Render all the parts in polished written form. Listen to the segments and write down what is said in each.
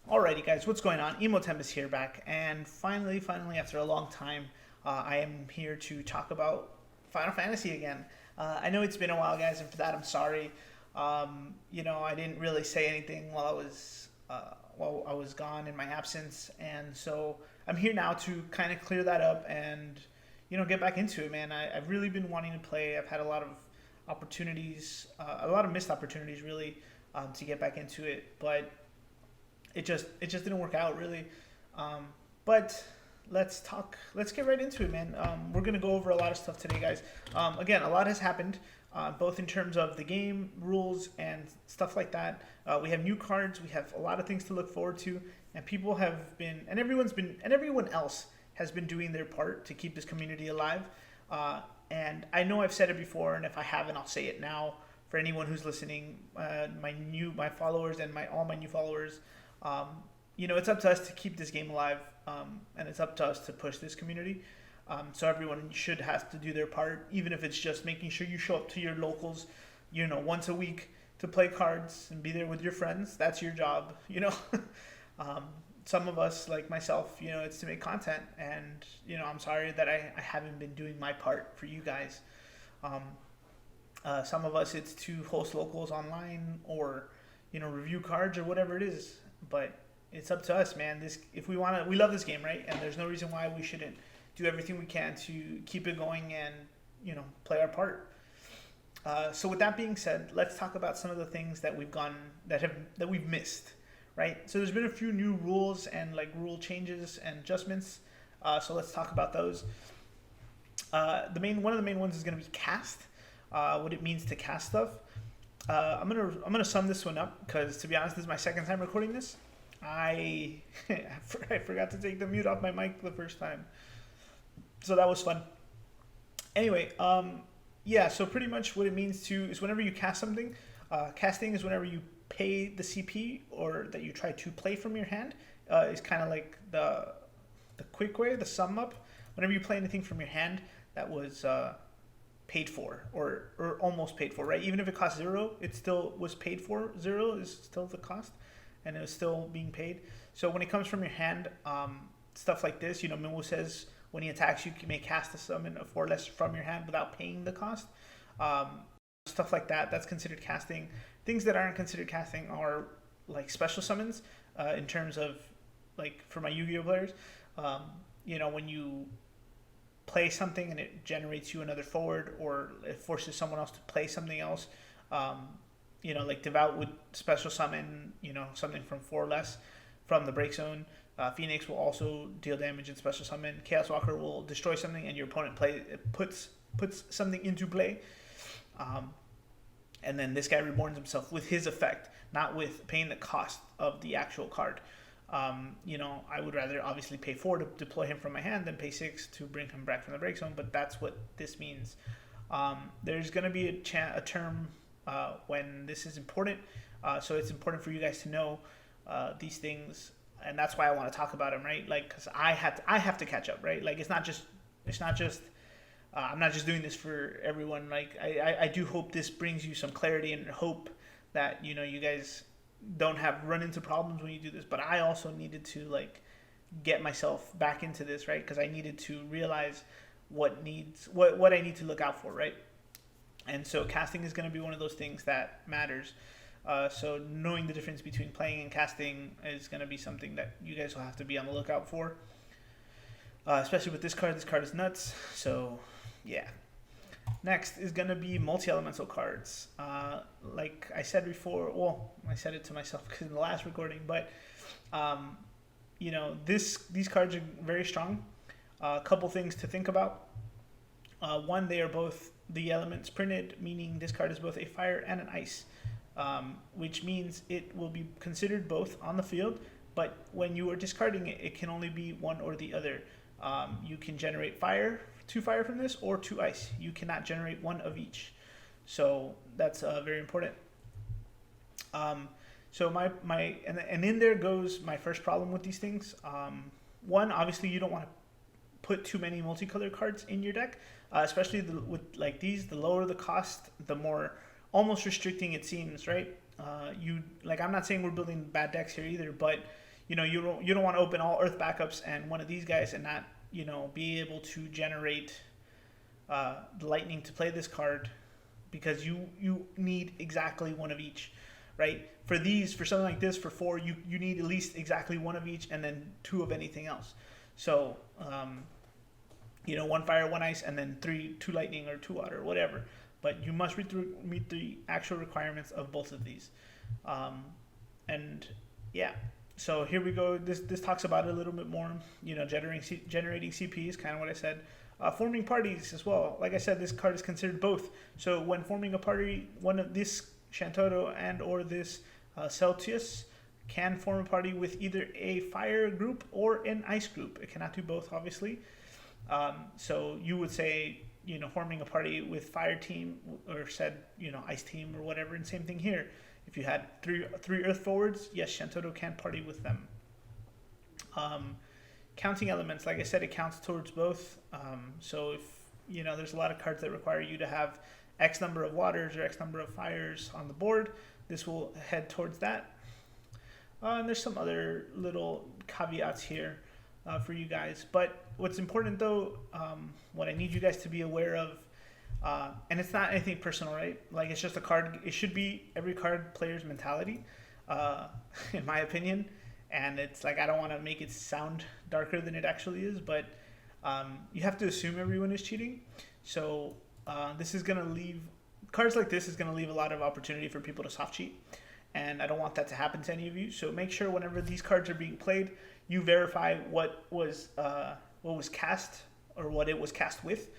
Alrighty, guys, what's going on? Emotemp is here back, and finally, after a long time, I am here to talk about Final Fantasy again. I know it's been a while, guys, and for that, I'm sorry. I didn't really say anything while I was gone in my absence, and so I'm here now to kind of clear that up and get back into it, man. I've really been wanting to play. I've had a lot of opportunities, a lot of missed opportunities, really, to get back into it, but it just didn't work out really. But let's get right into it, man. We're gonna go over a lot of stuff today, guys. Again, a lot has happened, both in terms of the game rules and stuff like that. We have new cards, we have a lot of things to look forward to, and people have been, and everyone else has been doing their part to keep this community alive. And I know I've said it before, and if I haven't, I'll say it now for anyone who's listening, my followers and all my new followers. It's up to us to keep this game alive, and it's up to us to push this community. So everyone should have to do their part, even if it's just making sure you show up to your locals, once a week to play cards and be there with your friends. That's your job. Some of us, like myself, it's to make content, and I'm sorry that I haven't been doing my part for you guys. Some of us, it's to host locals online or review cards or whatever it is. But it's up to us, man. If we love this game, right? And there's no reason why we shouldn't do everything we can to keep it going and play our part. So with that being said, let's talk about some of the things that we've missed, right? So there's been a few new rules and rule changes and adjustments. So let's talk about those. One of the main ones is going to be cast. What it means to cast stuff. I'm gonna sum this one up because, to be honest, this is my second time recording this. I forgot to take the mute off my mic the first time, so that was fun. Anyway, so pretty much what it means is whenever you cast something, casting is whenever you pay the CP or that you try to play from your hand. Is kind of like the quick way, the sum up. Whenever you play anything from your hand that was paid for or almost paid for, right? Even if it cost 0, it still was paid for. 0 is still the cost, and it was still being paid. So when it comes from your hand, stuff like this, Mimu says when he attacks you may cast a summon of 4 less from your hand without paying the cost. Stuff like that, that's considered casting. Things that aren't considered casting are like special summons, in terms of for my Yu-Gi-Oh players, when you play something and it generates you another forward, or it forces someone else to play something else. Like Devout would special summon, something from 4 less from the break zone. Phoenix will also deal damage and special summon. Chaos Walker will destroy something and your opponent puts something into play. And then this guy reborns himself with his effect, not with paying the cost of the actual card. I would rather obviously pay 4 to deploy him from my hand than pay 6 to bring him back from the break zone, but that's what this means. There's going to be a term when this is important, so it's important for you guys to know these things, and that's why I want to talk about them, right? Because I have to catch up, right? It's not just I'm not just doing this for everyone. I do hope this brings you some clarity, and hope that you guys don't run into problems when you do this. But I also needed to get myself back into this, right? Because I needed to realize what I need to look out for, right? And so casting is going to be one of those things that matters. So knowing the difference between playing and casting is going to be something that you guys will have to be on the lookout for. Especially with this card. This card is nuts. So yeah. Next is going to be multi-elemental cards. Like I said before, well, I said it to myself because in the last recording, but these cards are very strong. A couple things to think about. One, they are both the elements printed, meaning this card is both a fire and an ice, which means it will be considered both on the field, but when you are discarding it, it can only be one or the other. You can generate 2 fire from this, or 2 ice. You cannot generate one of each. So that's very important. So and in there goes my first problem with these things. One, obviously you don't want to put too many multicolor cards in your deck, especially with these. The lower the cost, the more almost restricting it seems, right? I'm not saying we're building bad decks here either, but you don't want to open all Earth backups and one of these guys and not be able to generate the lightning to play this card, because you need exactly one of each, right? For something like this, for 4, you need at least exactly one of each, and then 2 of anything else. So 1 fire, 1 ice, and then 2 lightning or 2 water, whatever. But you must meet the actual requirements of both of these. And yeah, so here we go. This talks about it a little bit more. Generating CP is kind of what I said. Forming parties as well. Like I said, this card is considered both. So when forming a party, one of this Shantotto and or this Celsius can form a party with either a fire group or an ice group. It cannot do both, obviously. So you would say, forming a party with fire team or said, ice team or whatever. And same thing here. If you had three earth forwards, yes, Shantotto can party with them. Counting elements, like I said, it counts towards both. So if, there's a lot of cards that require you to have X number of waters or X number of fires on the board, this will head towards that. And there's some other little caveats here for you guys. But what's important, though, what I need you guys to be aware of, and it's not anything personal, right? Like, it's just a card. It should be every card player's mentality, in my opinion. And it's like, I don't want to make it sound darker than it actually is, but you have to assume everyone is cheating. So this is going to leave, cards like this is going to leave a lot of opportunity for people to soft cheat. And I don't want that to happen to any of you. So make sure whenever these cards are being played, you verify what was cast or what it was cast with.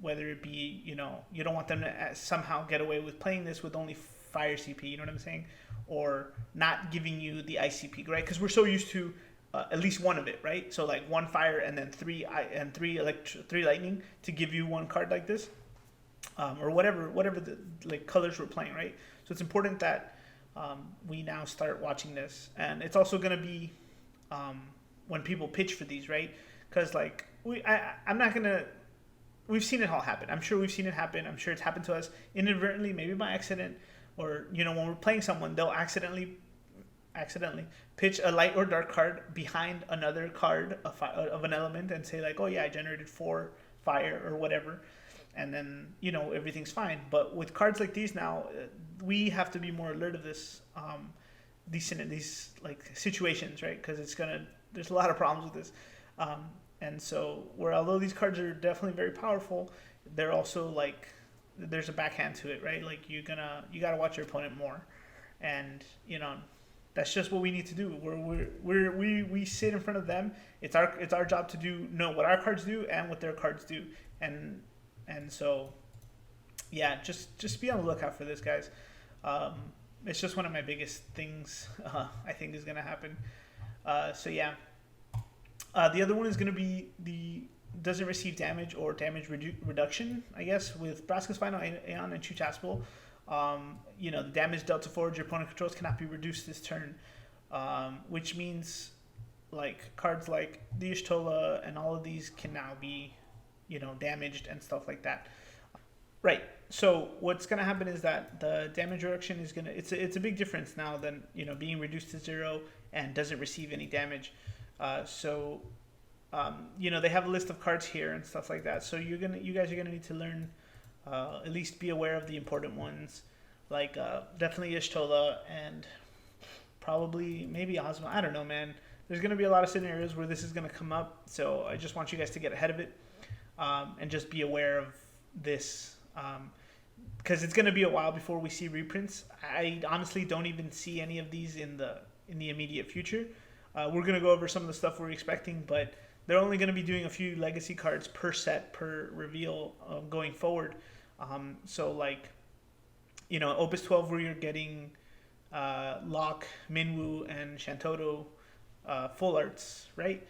Whether it be, you don't want them to somehow get away with playing this with only fire CP, you know what I'm saying? Or not giving you the ICP, right? Because we're so used to at least one of it, right? So like 1 fire and then 3 lightning to give you one card like this, or whatever the colors we're playing, right? So it's important that we now start watching this, and it's also gonna be when people pitch for these, right? Because like I'm not gonna. We've seen it all happen. I'm sure we've seen it happen. I'm sure it's happened to us inadvertently, maybe by accident, or when we're playing someone, they'll accidentally pitch a light or dark card behind another card of an element and say like, oh yeah, I generated 4 fire or whatever, and then everything's fine. But with cards like these now, we have to be more alert of this, these like situations, right? Because there's a lot of problems with this. And so, although these cards are definitely very powerful, they're also like, there's a backhand to it, right? Like you gotta watch your opponent more, and that's just what we need to do. We sit in front of them. It's our job to know what our cards do and what their cards do, and so, yeah, just be on the lookout for this, guys. It's just one of my biggest things I think is gonna happen. So yeah. The other one is going to be the doesn't receive damage or damage reduction, I guess, with Braska's Final Aeon and Chuchaspel. The damage dealt to forwards your opponent controls cannot be reduced this turn, which means like cards like the Y'shtola and all of these can now be, damaged and stuff like that. Right. So what's going to happen is that the damage reduction is going to, it's a big difference now than, being reduced to 0 and doesn't receive any damage. They have a list of cards here and stuff like that. So you guys are gonna need to learn, at least be aware of the important ones, like definitely Y'shtola and probably maybe Ozma. I don't know, man. There's gonna be a lot of scenarios where this is gonna come up. So I just want you guys to get ahead of it, and just be aware of this, because it's gonna be a while before we see reprints. I honestly don't even see any of these in the immediate future. We're going to go over some of the stuff we're expecting, but they're only going to be doing a few legacy cards per set, per reveal going forward. So, like, Opus 12, where you're getting Locke, Minwoo, and Shantotto full arts, right?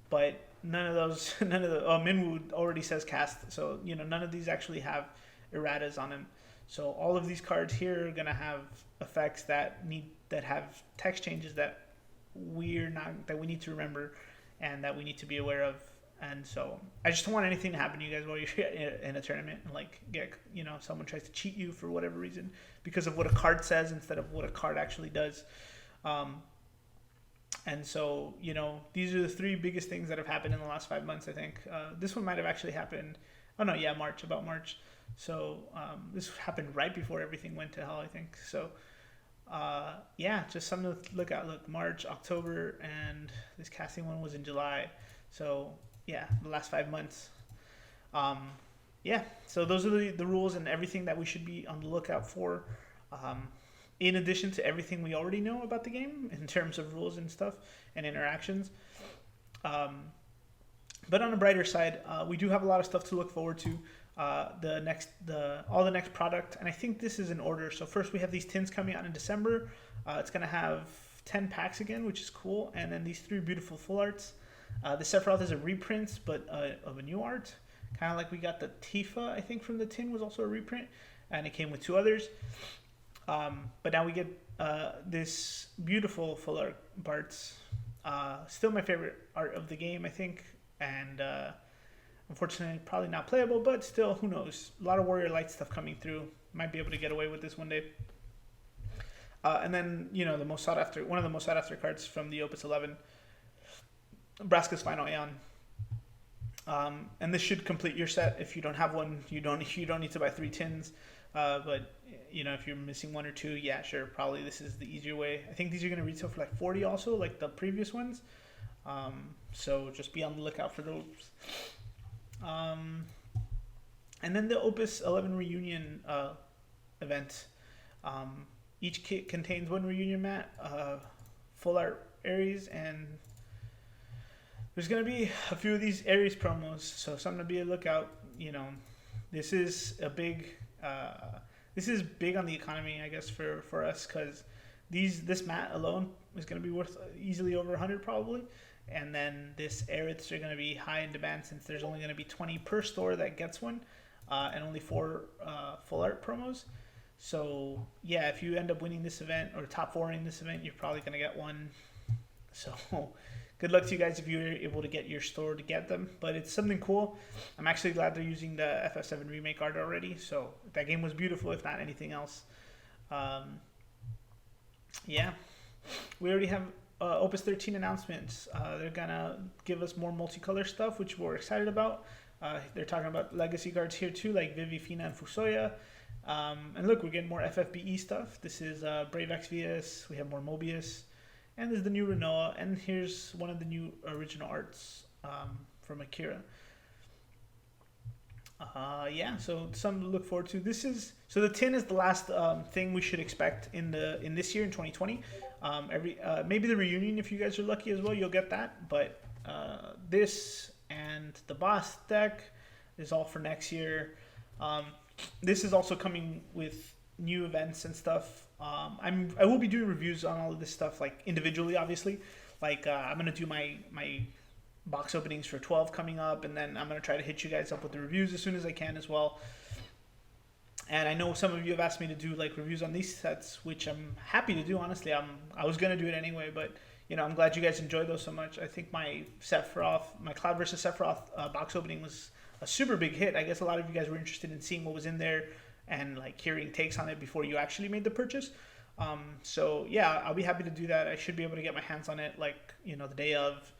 But Minwoo already says cast, so, none of these actually have erratas on them. So all of these cards here are going to have effects that have text changes that we need to remember and that we need to be aware of. And so I just don't want anything to happen to you guys while you're in a tournament and like get someone tries to cheat you for whatever reason because of what a card says instead of what a card actually does. And so, you know, these are the three biggest things that have happened in the last 5 months, I think. This one might have actually happened. Oh, no, yeah, March, about March. So this happened right before everything went to hell, I think. So, yeah, just something to look at. Look, March, October, and this casting one was in July. So, yeah, the last 5 months. Um, yeah, so those are the rules and everything that we should be on the lookout for. Um, in addition to everything we already know about the game in terms of rules and stuff and interactions. Um, but on the brighter side, we do have a lot of stuff to look forward to. All the next product, and I think this is in order. So first we have these tins coming out in December. It's gonna have 10 packs again, which is cool, and then these three beautiful full arts. The Sephiroth is a reprint, but of a new art, kind of like we got the Tifa, I think, from the tin was also a reprint, and it came with two others. But now we get this beautiful full art Bart's. Still my favorite art of the game, I think, and unfortunately probably not playable, but still, who knows? A lot of Warrior Light stuff coming through. Might be able to get away with this one day. And then, you know, one of the most sought after cards from the Opus 11, Braska's Final Aeon. And this should complete your set. If you don't have one, you don't need to buy 3 tins. But you know, if you're missing 1 or 2, yeah, sure, probably this is the easier way. I think these are going to retail for like 40 also, like the previous ones. So just be on the lookout for those. And then the Opus 11 reunion event. Each kit contains 1 reunion mat, full art Ares, and there's going to be a few of these Ares promos, so something to be a lookout. You know, this is a big on the economy, I guess, for us, because this mat alone is going to be worth easily over 100 probably, and then this Aeriths are going to be high in demand since there's only going to be 20 per store that gets one, and only 4 full art promos. So yeah, if you end up winning this event or top 4 in this event, you're probably going to get one. So good luck to you guys if you're able to get your store to get them. But it's something cool. I'm actually glad they're using the FF7 remake art already. So that game was beautiful, if not anything else. Yeah, we already have Opus 13 announcements. They're gonna give us more multicolor stuff, which we're excited about. They're talking about legacy cards here too, like Vivi, Fina, and Fusoya. And look, we're getting more FFBE stuff. This is Brave Exvius. We have more Mobius. And there's the new Renoa. And here's one of the new original arts from Akira. Yeah, so something to look forward to. So the tin is the last thing we should expect in this year in 2020. Maybe the reunion, if you guys are lucky as well, you'll get that. But this and the boss deck is all for next year. This is also coming with new events and stuff. I will be doing reviews on all of this stuff, like individually, obviously. Like I'm gonna do my box openings for 12 coming up, and then I'm gonna try to hit you guys up with the reviews as soon as I can as well. And I know some of you have asked me to do like reviews on these sets, which I'm happy to do. Honestly, I was gonna do it anyway, but you know, I'm glad you guys enjoyed those so much. I think my Cloud versus Sephiroth box opening was a super big hit. I guess a lot of you guys were interested in seeing what was in there and like hearing takes on it before you actually made the purchase. So yeah, I'll be happy to do that. I should be able to get my hands on it, like, you know, the day of.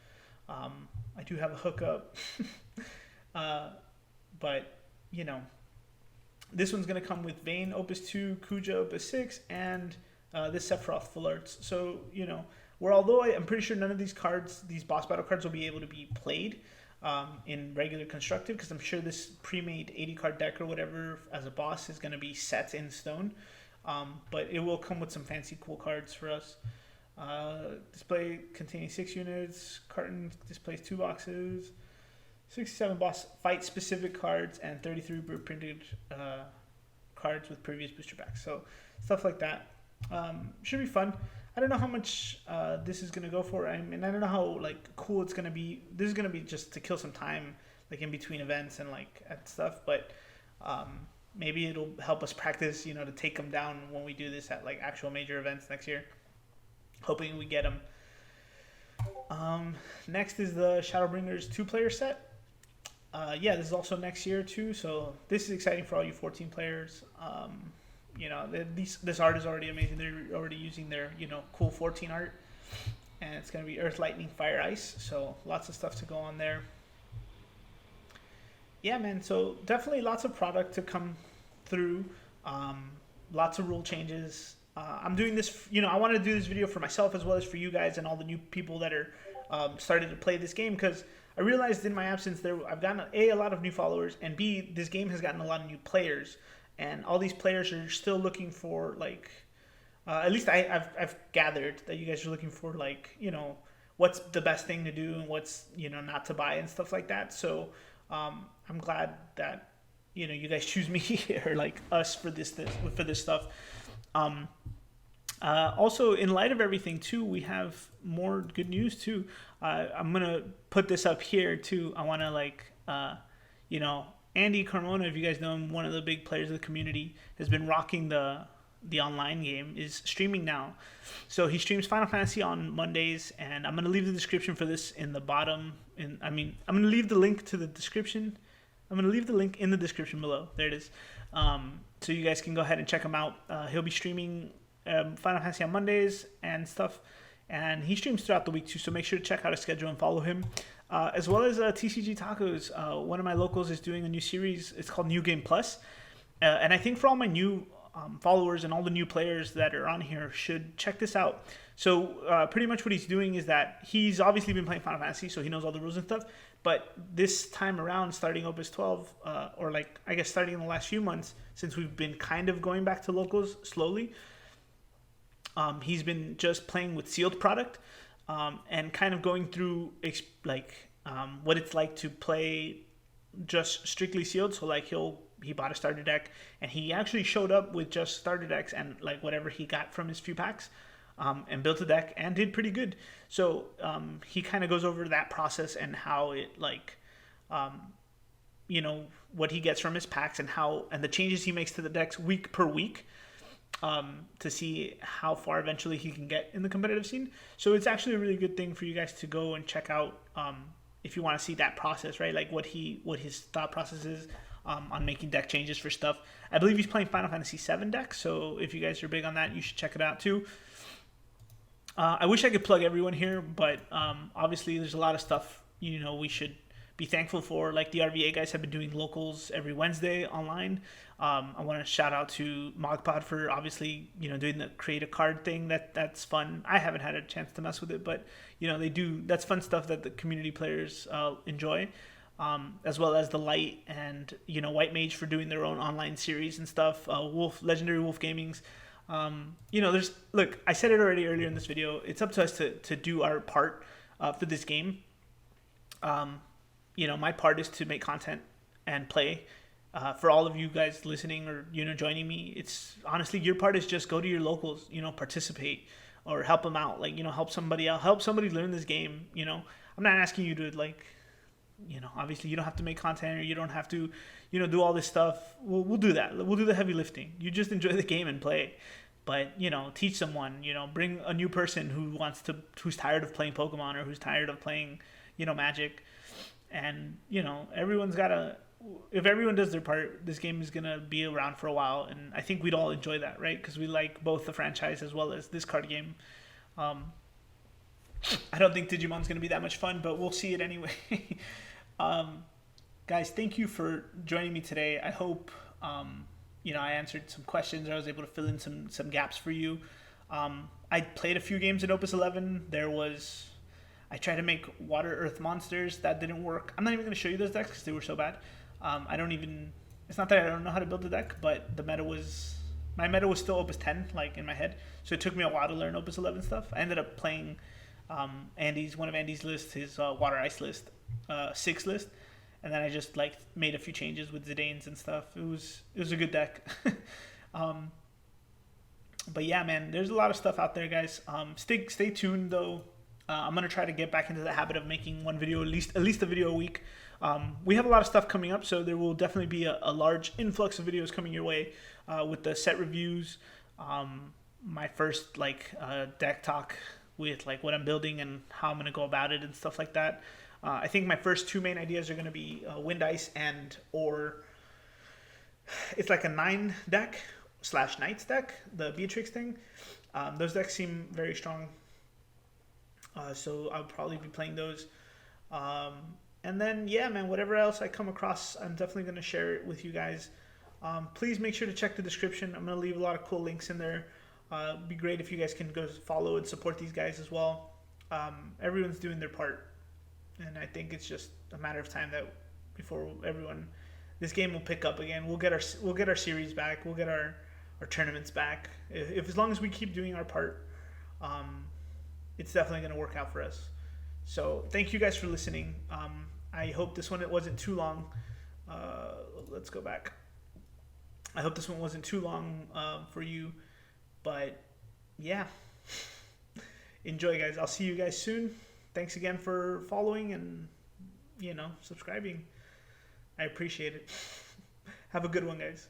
I do have a hookup, but you know, this one's gonna come with Vayne Opus 2, Kuja Opus 6, and this Sephiroth full arts. So you know, although I'm pretty sure none of these boss battle cards, will be able to be played in regular constructed, because I'm sure this pre-made 80 card deck or whatever as a boss is going to be set in stone, but it will come with some fancy cool cards for us. Display containing 6 units, carton displays 2 boxes, 67 boss fight specific cards, and 33 printed cards with previous booster packs. So stuff like that should be fun. I don't know how much this is gonna go for. I mean, I don't know how like cool it's gonna be. This is gonna be just to kill some time, like in between events and like at stuff. But maybe it'll help us practice, you know, to take them down when we do this at like actual major events next year. Hoping we get them. Next is the Shadowbringers 2-player set. Yeah, this is also next year too. So this is exciting for all you 14 players. You know, this art is already amazing. They're already using their, you know, cool 14 art. and it's going to be Earth, Lightning, Fire, Ice. So lots of stuff to go on there. Yeah, man. So definitely lots of product to come through. Lots of rule changes. I'm doing this, I want to do this video for myself as well as for you guys and all the new people that are starting to play this game, because I realized in my absence I've gotten a lot of new followers, and B, this game has gotten a lot of new players, and all these players are still looking for like, at least I've gathered that you guys are looking for like, what's the best thing to do and what's not to buy and stuff like that. So I'm glad that you guys choose me or like us for this stuff. Also, in light of everything too, we have more good news too. I'm gonna put this up here too. I want to Andy Carmon, if you guys know him, one of the big players of the community, has been rocking the online game, is streaming now. So he streams Final Fantasy on Mondays, and I'm gonna leave the description for this in the bottom. I'm gonna leave the link to the description. I'm gonna leave the link in the description below. There it is. So you guys can go ahead and check him out. He'll be streaming Final Fantasy on Mondays and stuff, and he streams throughout the week too, so make sure to check out his schedule and follow him, as well as TcgTacos. One of my locals is doing a new series. It's called New Game Plus, and I think for all my new followers and all the new players that are on here should check this out. So pretty much what he's doing is that he's obviously been playing Final Fantasy, so he knows all the rules and stuff, but this time around, starting Opus 12, or like I guess starting in the last few months, since we've been kind of going back to locals slowly, he's been just playing with sealed product, and kind of going through what it's like to play just strictly sealed. So like he bought a starter deck, and he actually showed up with just starter decks and like whatever he got from his few packs, and built a deck and did pretty good. So he kind of goes over that process and how it what he gets from his packs and the changes he makes to the decks week per week, to see how far eventually he can get in the competitive scene. So it's actually a really good thing for you guys to go and check out, if you want to see that process, right? Like what his thought process is on making deck changes for stuff. I believe he's playing Final Fantasy VII deck, so if you guys are big on that, you should check it out too. I wish I could plug everyone here, but obviously there's a lot of stuff we should be thankful for. Like the RVA guys have been doing locals every Wednesday online. I want to shout out to Mogpod for obviously doing the create a card thing. That's fun. I haven't had a chance to mess with it, but they do. That's fun stuff that the community players enjoy, as well as the Light and White Mage for doing their own online series and stuff. Legendary Wolf Gaming's. Look, I said it already earlier in this video. It's up to us to do our part for this game. My part is to make content and play. For all of you guys listening or joining me, it's honestly your part is just go to your locals, participate or help them out. Help somebody out, help somebody learn this game. I'm not asking you to obviously you don't have to make content or you don't have to, do all this stuff. We'll do that. We'll do the heavy lifting. You just enjoy the game and play. But, teach someone, bring a new person who's tired of playing Pokemon or who's tired of playing, Magic. And, if everyone does their part, this game is going to be around for a while. And I think we'd all enjoy that, right? Because we like both the franchise as well as this card game. I don't think Digimon's going to be that much fun, but we'll see it anyway. Guys, thank you for joining me today. I hope, I answered some questions, or I was able to fill in some gaps for you. I played a few games in Opus 11. I tried to make Water Earth monsters. That didn't work. I'm not even going to show you those decks because they were so bad. It's not that I don't know how to build a deck, but my meta was still Opus 10, in my head. So it took me a while to learn Opus 11 stuff. I ended up playing one of Andy's lists, his Water Ice list, 6 list. And then I just made a few changes with Zidane's and stuff. It was a good deck. But yeah, man, there's a lot of stuff out there, guys. Stay tuned though. I'm gonna try to get back into the habit of making one video, at least a video a week. We have a lot of stuff coming up, so there will definitely be a large influx of videos coming your way, with the set reviews, my first deck talk with what I'm building and how I'm gonna go about it and stuff like that. I think my first two main ideas are going to be Wind Ice or it's like a 9 deck / Knights deck, the Beatrix thing. Those decks seem very strong. So I'll probably be playing those. Um, and then, yeah, man, whatever else I come across, I'm definitely going to share it with you guys. Please make sure to check the description. I'm going to leave a lot of cool links in there. It'd be great if you guys can go follow and support these guys as well. Everyone's doing their part, and I think it's just a matter of time that before this game will pick up again. We'll get our series back. We'll get our tournaments back. If as long as we keep doing our part, it's definitely going to work out for us. So thank you guys for listening. I hope this one wasn't too long. Let's go back. I hope this one wasn't too long for you, but yeah. Enjoy, guys. I'll see you guys soon. Thanks again for following and subscribing. I appreciate it. Have a good one, guys.